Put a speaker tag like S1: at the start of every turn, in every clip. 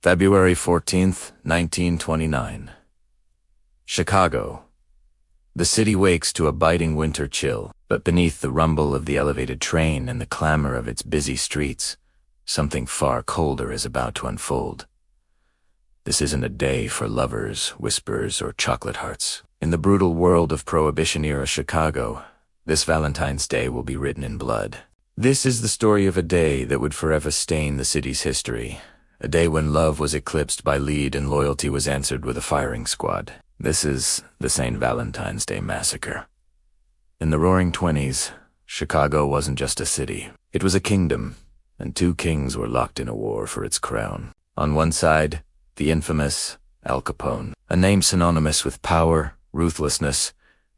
S1: February 14th, 1929. Chicago. The city wakes to a biting winter chill, but beneath the rumble of the elevated train and the clamor of its busy streets, something far colder is about to unfold. This isn't a day for lovers, whispers, or chocolate hearts. In the brutal world of Prohibition-era Chicago, this Valentine's Day will be written in blood. This is the story of a day that would forever stain the city's history. A day when love was eclipsed by lead and loyalty was answered with a firing squad. This is the St. Valentine's Day Massacre. In the Roaring '20s, Chicago wasn't just a city. It was a kingdom, and two kings were locked in a war for its crown. On one side, the infamous Al Capone, a name synonymous with power, ruthlessness,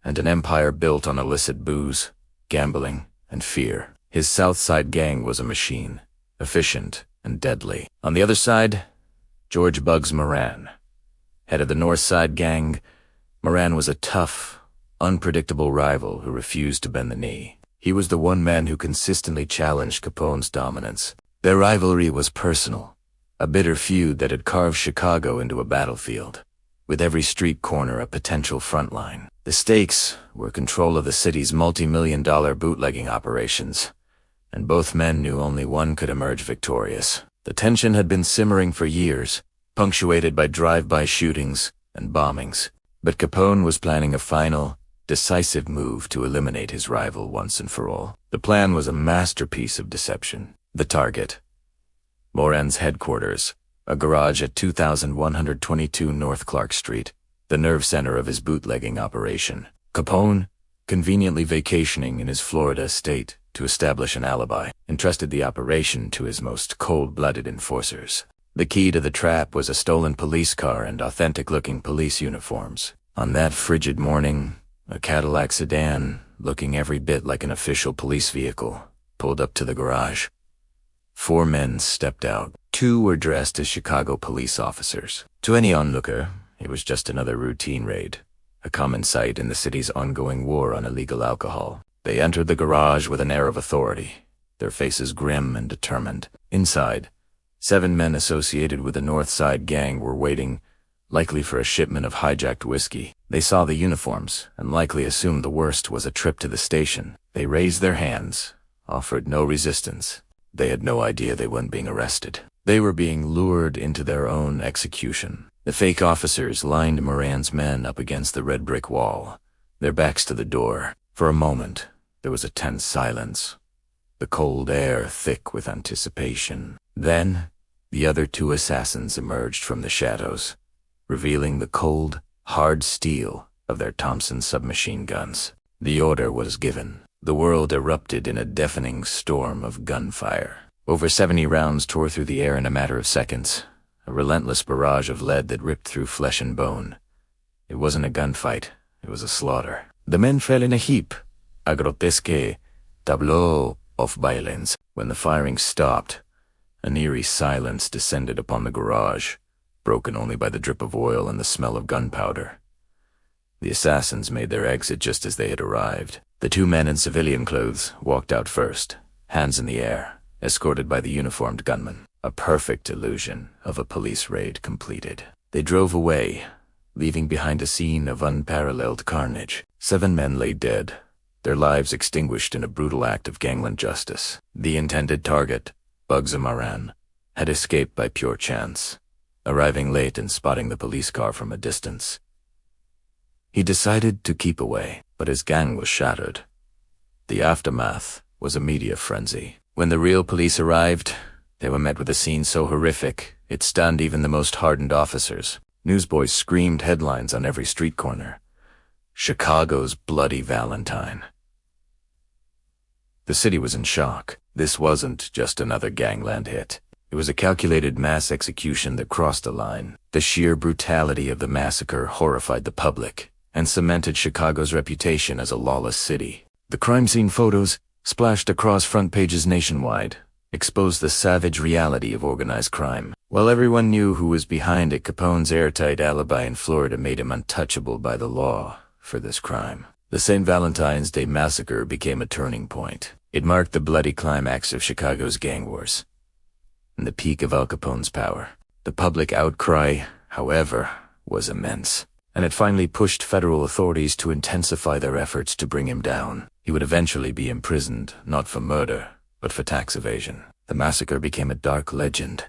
S1: and an empire built on illicit booze, gambling, and fear. His South Side gang was a machine, efficient and deadly. On the other side, George Bugs Moran, head of the North Side gang. Moran was a tough, unpredictable rival who refused to bend the knee. He was the one man who consistently challenged Capone's dominance. Their rivalry was personal, a bitter feud that had carved Chicago into a battlefield, with every street corner a potential front line. The stakes were control of the city's multi-million-dollar bootlegging operations, and both men knew only one could emerge victorious. The tension had been simmering for years, punctuated by drive-by shootings and bombings, but Capone was planning a final, decisive move to eliminate his rival once and for all. The plan was a masterpiece of deception. The target: Moran's headquarters, a garage at 2122 North Clark Street, the nerve center of his bootlegging operation. Capone, conveniently vacationing in his Florida estate to establish an alibi, entrusted the operation to his most cold-blooded enforcers. The key to the trap was a stolen police car and authentic-looking police uniforms. On that frigid morning, a Cadillac sedan, looking every bit like an official police vehicle, pulled up to the garage. 4 men stepped out. 2 were dressed as Chicago police officers. To any onlooker, it was just another routine raid, a common sight in the city's ongoing war on illegal alcohol. They entered the garage with an air of authority, their faces grim and determined. Inside, 7 men associated with the North Side gang were waiting, likely for a shipment of hijacked whiskey. They saw the uniforms and likely assumed the worst was a trip to the station. They raised their hands, offered no resistance. They had no idea they weren't being arrested. They were being lured into their own execution. The fake officers lined Moran's men up against the red brick wall, their backs to the door. For a moment, there was a tense silence, the cold air thick with anticipation. Then, the other 2 assassins emerged from the shadows, revealing the cold, hard steel of their Thompson submachine guns. The order was given. The world erupted in a deafening storm of gunfire. Over 70 rounds tore through the air in a matter of seconds, a relentless barrage of lead that ripped through flesh and bone. It wasn't a gunfight, it was a slaughter. The men fell in a heap, a grotesque tableau of violence. When the firing stopped, an eerie silence descended upon the garage, broken only by the drip of oil and the smell of gunpowder. The assassins made their exit just as they had arrived. The 2 men in civilian clothes walked out first, hands in the air, escorted by the uniformed gunman. A perfect illusion of a police raid completed. They drove away, leaving behind a scene of unparalleled carnage. 7 men lay dead, their lives extinguished in a brutal act of gangland justice. The intended target, Bugs Moran, had escaped by pure chance, arriving late and spotting the police car from a distance. He decided to keep away, but his gang was shattered. The aftermath was a media frenzy. When the real police arrived, they were met with a scene so horrific, it stunned even the most hardened officers. Newsboys screamed headlines on every street corner: "Chicago's Bloody Valentine." The city was in shock. This wasn't just another gangland hit. It was a calculated mass execution that crossed a line. The sheer brutality of the massacre horrified the public and cemented Chicago's reputation as a lawless city. The crime scene photos, splashed across front pages nationwide, exposed the savage reality of organized crime. While everyone knew who was behind it, Capone's airtight alibi in Florida made him untouchable by the law for this crime. The St. Valentine's Day Massacre became a turning point. It marked the bloody climax of Chicago's gang wars and the peak of Al Capone's power. The public outcry, however, was immense, and it finally pushed federal authorities to intensify their efforts to bring him down. He would eventually be imprisoned, not for murder, but for tax evasion. The massacre became a dark legend,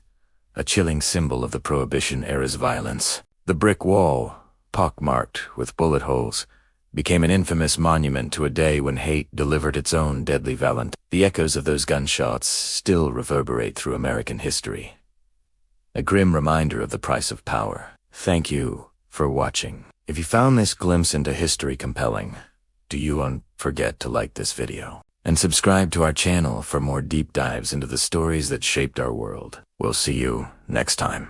S1: a chilling symbol of the Prohibition-era's violence. The brick wall, pockmarked with bullet holes, became an infamous monument to a day when hate delivered its own deadly Valentine. The echoes of those gunshots still reverberate through American history, a grim reminder of the price of power. Thank you for watching. If you found this glimpse into history compelling, do you forget to like this video and subscribe to our channel for more deep dives into the stories that shaped our world. We'll see you next time.